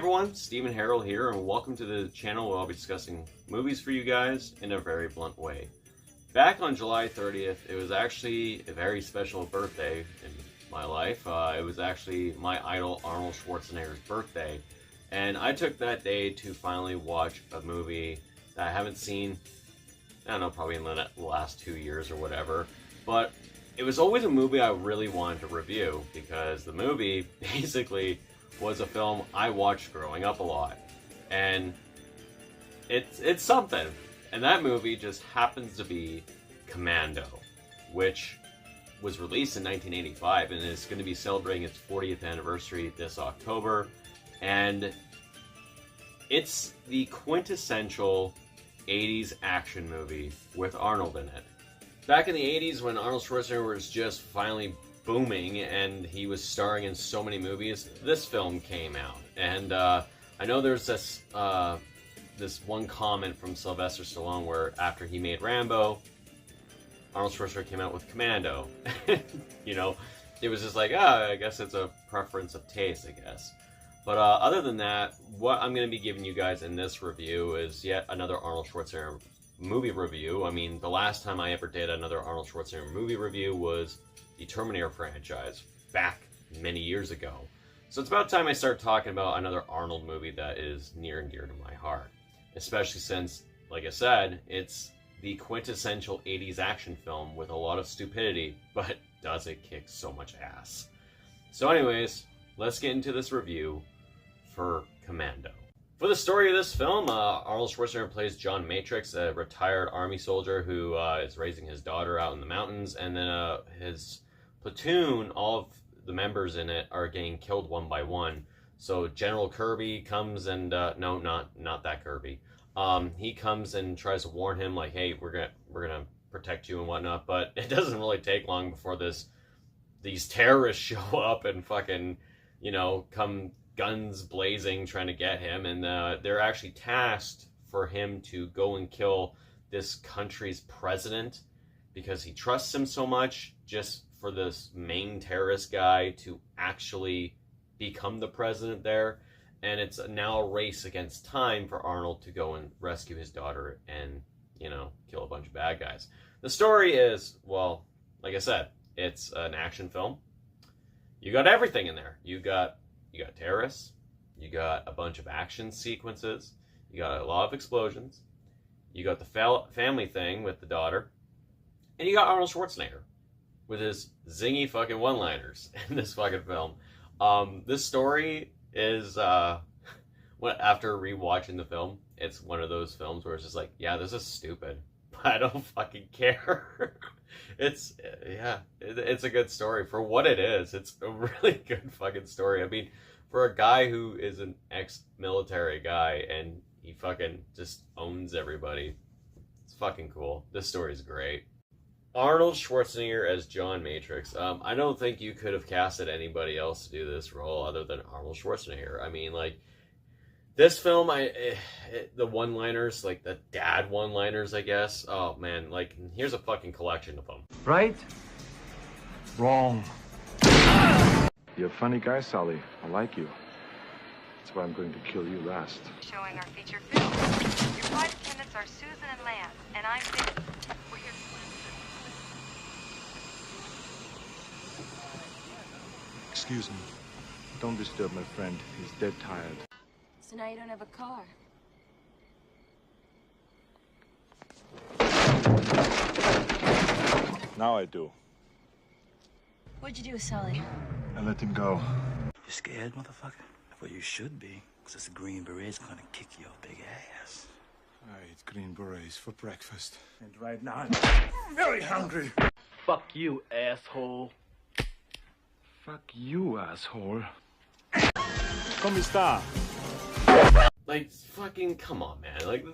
everyone, Stephen Harold here, and welcome to the channel where I'll be discussing movies for you guys in a very blunt way. Back on July 30th, it was actually a very special birthday in my life. It was actually my idol Arnold Schwarzenegger's birthday, and I took that day to finally watch a movie that I haven't seen, I don't know, probably in the last 2 years or whatever, but it was always a movie I really wanted to review because the movie basically was a film I watched growing up a lot, and it's something. And that movie just happens to be Commando, which was released in 1985 and is going to be celebrating its 40th anniversary this October. And it's the quintessential 80s action movie with Arnold in it. Back in the 80s, when Arnold Schwarzenegger was just finally booming and he was starring in so many movies, this film came out. And I know there's this one comment from Sylvester Stallone where after he made Rambo, Arnold Schwarzenegger came out with Commando. You know, it was just like, I guess it's a preference of taste, I guess. But other than that, what I'm going to be giving you guys in this review is yet another Arnold Schwarzenegger movie review. I mean, the last time I ever did another Arnold Schwarzenegger movie review was the Terminator franchise back many years ago. So it's about time I start talking about another Arnold movie that is near and dear to my heart. Especially since, like I said, it's the quintessential 80s action film with a lot of stupidity, but does it kick so much ass. So anyways, let's get into this review for Commando. For the story of this film, Arnold Schwarzenegger plays John Matrix, a retired army soldier who is raising his daughter out in the mountains, and then his platoon, all of the members in it, are getting killed one by one. So General Kirby comes and, no, not that Kirby. He comes and tries to warn him, like, hey, we're gonna protect you and whatnot, but it doesn't really take long before these terrorists show up and fucking, you know, come guns blazing trying to get him, and they're actually tasked for him to go and kill this country's president because he trusts him so much, just for this main terrorist guy to actually become the president there. And it's now a race against time for Arnold to go and rescue his daughter and, you know, kill a bunch of bad guys. The story is, well, like I said, it's an action film. You got everything in there. You got terrorists, you got a bunch of action sequences, you got a lot of explosions, you got the family thing with the daughter, and you got Arnold Schwarzenegger with his zingy fucking one-liners in this fucking film. This story is, after rewatching the film, it's one of those films where it's just like, yeah, this is stupid, but I don't fucking care. It's a good story for what it is. It's a really good fucking story. I mean, for a guy who is an ex-military guy and he fucking just owns everybody, it's fucking cool. This story's great. Arnold Schwarzenegger as John Matrix. I don't think you could have casted anybody else to do this role other than Arnold Schwarzenegger. I mean, like, this film, the one-liners, like the dad one-liners, I guess. Oh, man, like, here's a fucking collection of them. Right? Wrong. You're a funny guy, Sully. I like you. That's why I'm going to kill you last. Showing our feature film. Your flight attendants are Susan and Lance, and I'm Vicky. We're here to... Excuse me. Don't disturb my friend. He's dead tired. So now you don't have a car. Now I do. What'd you do with Sully? I let him go. You scared, motherfucker? Well, you should be, because this Green Beret's gonna kick your big ass. I eat green berets for breakfast. And right now I'm very hungry. Fuck you, asshole. Fuck you, asshole. Come sta? Like, fucking, come on, man. Like,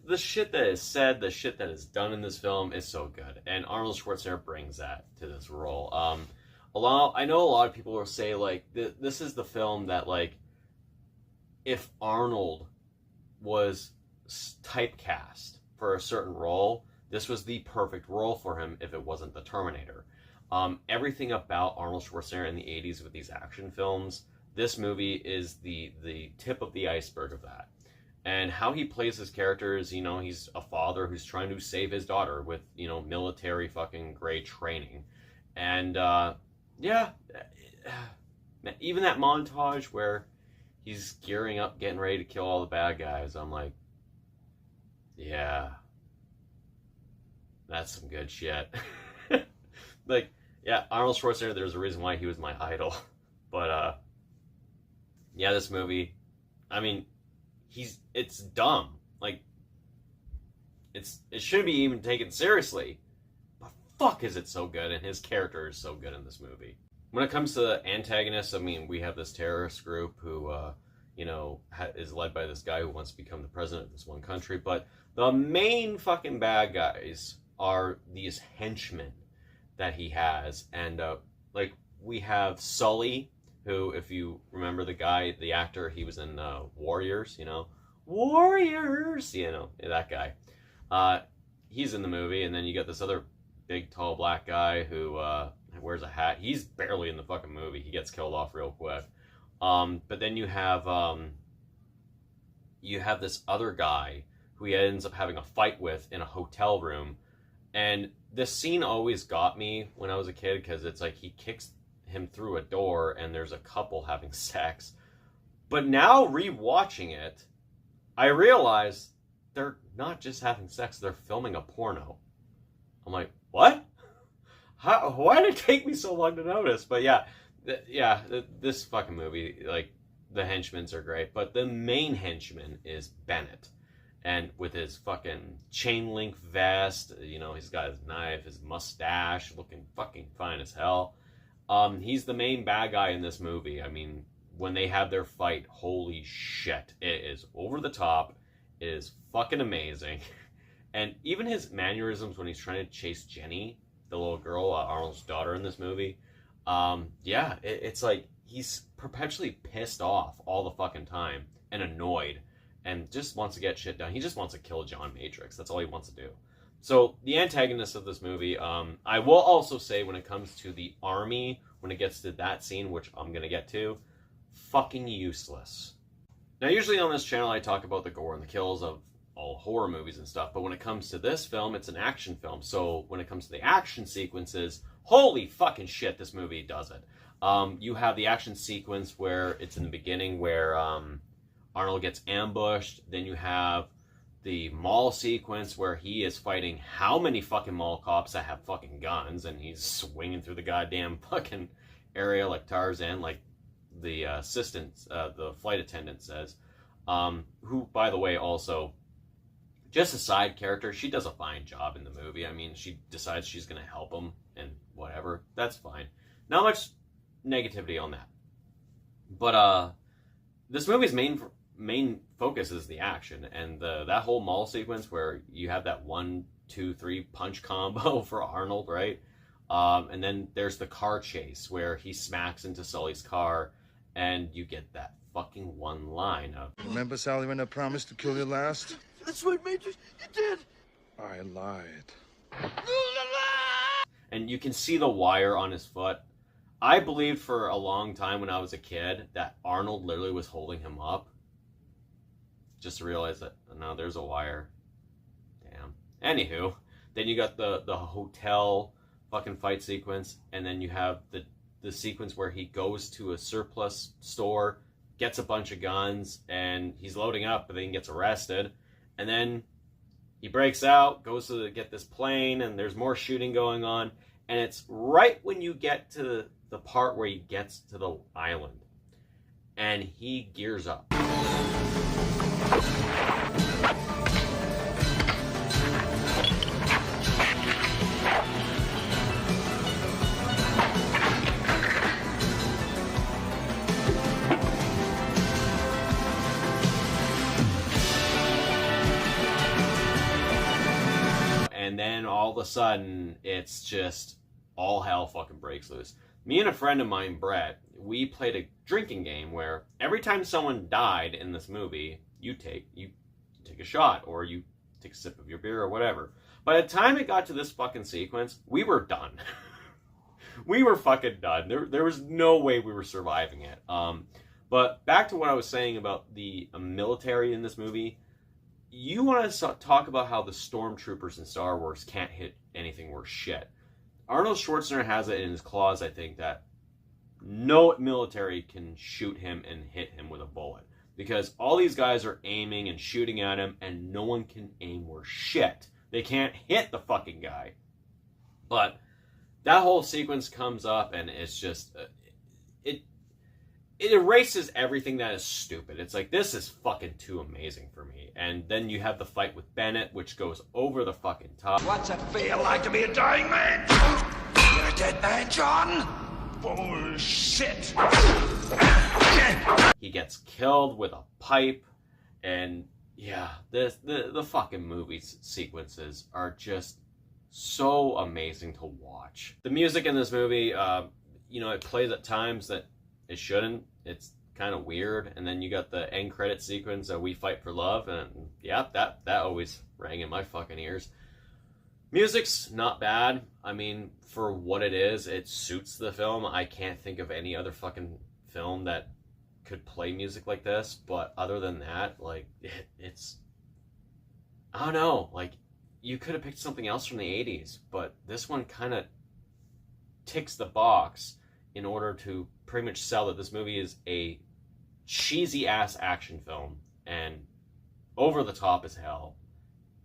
the shit that is said, the shit that is done in this film is so good. And Arnold Schwarzenegger brings that to this role. I know a lot of people will say, like, this is the film that, like, if Arnold was typecast for a certain role, this was the perfect role for him if it wasn't the Terminator. Everything about Arnold Schwarzenegger in the 80s with these action films, this movie is the tip of the iceberg of that. And how he plays his character is, you know, he's a father who's trying to save his daughter with, you know, military fucking grade training. And, yeah, even that montage where he's gearing up, getting ready to kill all the bad guys, I'm like, yeah, that's some good shit. Like, yeah, Arnold Schwarzenegger, there's a reason why he was my idol. But, yeah, this movie, I mean, it's dumb. Like, it shouldn't be even taken seriously. But fuck is it so good, and his character is so good in this movie. When it comes to the antagonists, I mean, we have this terrorist group who, you know, is led by this guy who wants to become the president of this one country. But the main fucking bad guys are these henchmen that he has. And, like, we have Sully, who, if you remember the guy, the actor, he was in Warriors, you know. Warriors! You know, that guy. He's in the movie, and then you got this other big, tall, black guy who wears a hat. He's barely in the fucking movie. He gets killed off real quick. But then you have this other guy who he ends up having a fight with in a hotel room. And this scene always got me when I was a kid, because it's like he kicks him through a door and there's a couple having sex. But now rewatching it, I realize they're not just having sex, they're filming a porno. I'm like, what? Why did it take me so long to notice? But yeah, this fucking movie, like, the henchmen are great, but the main henchman is Bennett. And with his fucking chain link vest, you know, he's got his knife, his mustache, looking fucking fine as hell. He's the main bad guy in this movie. I mean, when they have their fight, holy shit. It is over the top. It is fucking amazing. And even his mannerisms when he's trying to chase Jenny, the little girl, Arnold's daughter in this movie, yeah, it's like he's perpetually pissed off all the fucking time and annoyed and just wants to get shit done. He just wants to kill John Matrix. That's all he wants to do. So the antagonist of this movie, I will also say when it comes to the army, when it gets to that scene, which I'm going to get to, fucking useless. Now, usually on this channel, I talk about the gore and the kills of all horror movies and stuff, but when it comes to this film, it's an action film. So when it comes to the action sequences, holy fucking shit, this movie does it. You have the action sequence where it's in the beginning where Arnold gets ambushed. Then you have the mall sequence where he is fighting how many fucking mall cops that have fucking guns, and he's swinging through the goddamn fucking area like Tarzan, like the the flight attendant says, who, by the way, also, just a side character, she does a fine job in the movie. I mean, she decides she's going to help him and whatever. That's fine. Not much negativity on that. But this movie's main focus is the action, and that whole mall sequence where you have that 1, 2, 3 punch combo for Arnold, right? And then there's the car chase where he smacks into Sully's car, and you get that fucking one line of, Remember, Sally, when I promised to kill you last? That's right, Major. You did. I lied. and you can see the wire on his foot. I believed for a long time when I was a kid that Arnold literally was holding him up. Just to realize that, no, there's a wire. Damn. Anywho, then you got the hotel fucking fight sequence, and then you have the sequence where he goes to a surplus store, gets a bunch of guns, and he's loading up, but then he gets arrested. And then he breaks out, goes to get this plane, and there's more shooting going on. And it's right when you get to the part where he gets to the island, and he gears up. And then all of a sudden, it's just all hell fucking breaks loose. Me and a friend of mine, Brett, we played a drinking game where every time someone died in this movie, you take a shot, or you take a sip of your beer or whatever. By the time it got to this fucking sequence, we were done. We were fucking done. There was no way we were surviving it. But back to what I was saying about the military in this movie. You want to talk about how the stormtroopers in Star Wars can't hit anything worth shit. Arnold Schwarzenegger has it in his claws, I think, that no military can shoot him and hit him with a bullet. Because all these guys are aiming and shooting at him, and no one can aim worth shit. They can't hit the fucking guy. But that whole sequence comes up, and it's just... It erases everything that is stupid. It's like, this is fucking too amazing for me. And then you have the fight with Bennett, which goes over the fucking top. What's it feel like to be a dying man? You're a dead man, John? Bullshit. He gets killed with a pipe. And yeah, the fucking movie sequences are just so amazing to watch. The music in this movie, it plays at times that it shouldn't. It's kind of weird. And then you got the end credit sequence of We Fight for Love. And yeah, that always rang in my fucking ears. Music's not bad. I mean, for what it is, it suits the film. I can't think of any other fucking film that could play music like this. But other than that, like, it's... I don't know. Like, you could have picked something else from the 80s. But this one kind of ticks the box in order to pretty much sell that this movie is a cheesy-ass action film and over the top as hell,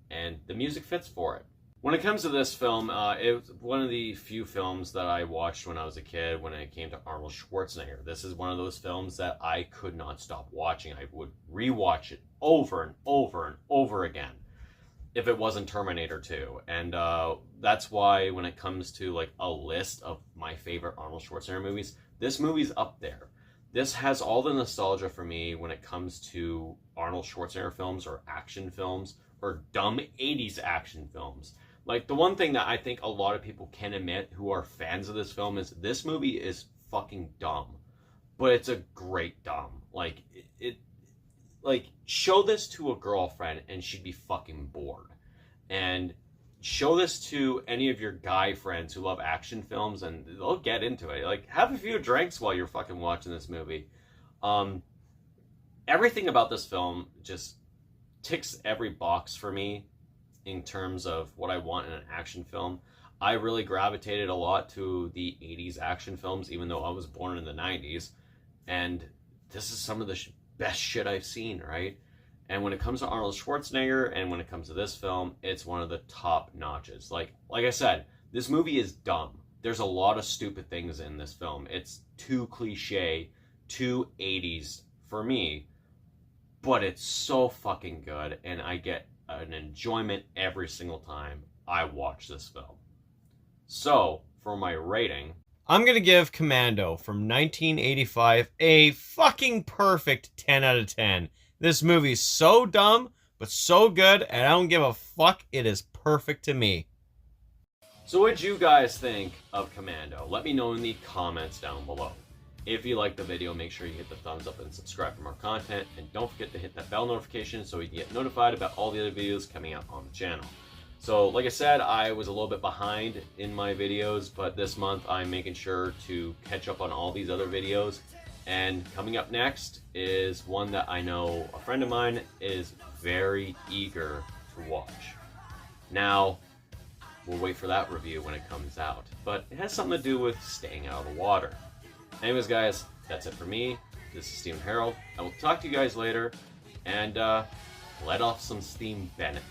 and the music fits for it. When it comes to this film, it was one of the few films that I watched when I was a kid when it came to Arnold Schwarzenegger. This is one of those films that I could not stop watching. I would rewatch it over and over and over again if it wasn't Terminator 2. And that's why when it comes to like a list of my favorite Arnold Schwarzenegger movies, this movie's up there. This has all the nostalgia for me when it comes to Arnold Schwarzenegger films or action films or dumb 80s action films. Like, the one thing that I think a lot of people can admit who are fans of this film is this movie is fucking dumb. But it's a great dumb. Like, like, show this to a girlfriend and she'd be fucking bored. And show this to any of your guy friends who love action films and they'll get into it. Like, have a few drinks while you're fucking watching this movie. Everything about this film just ticks every box for me in terms of what I want in an action film. I really gravitated a lot to the 80s action films, even though I was born in the 90s. And this is some of the best shit I've seen, right? And when it comes to Arnold Schwarzenegger and when it comes to this film, it's one of the top notches. Like I said, this movie is dumb. There's a lot of stupid things in this film. It's too cliche, too 80s for me, but it's so fucking good, and I get an enjoyment every single time I watch this film. So, for my rating, I'm going to give Commando from 1985 a fucking perfect 10 out of 10. This movie's so dumb, but so good, and I don't give a fuck. It is perfect to me. So what'd you guys think of Commando? Let me know in the comments down below. If you liked the video, make sure you hit the thumbs up and subscribe for more content, and don't forget to hit that bell notification so you can get notified about all the other videos coming out on the channel. So like I said, I was a little bit behind in my videos, but this month I'm making sure to catch up on all these other videos. And coming up next is one that I know a friend of mine is very eager to watch. Now, we'll wait for that review when it comes out, but it has something to do with staying out of the water. Anyways, guys, that's it for me. This is Steven Harold. I will talk to you guys later, and let off some steam, Bennett.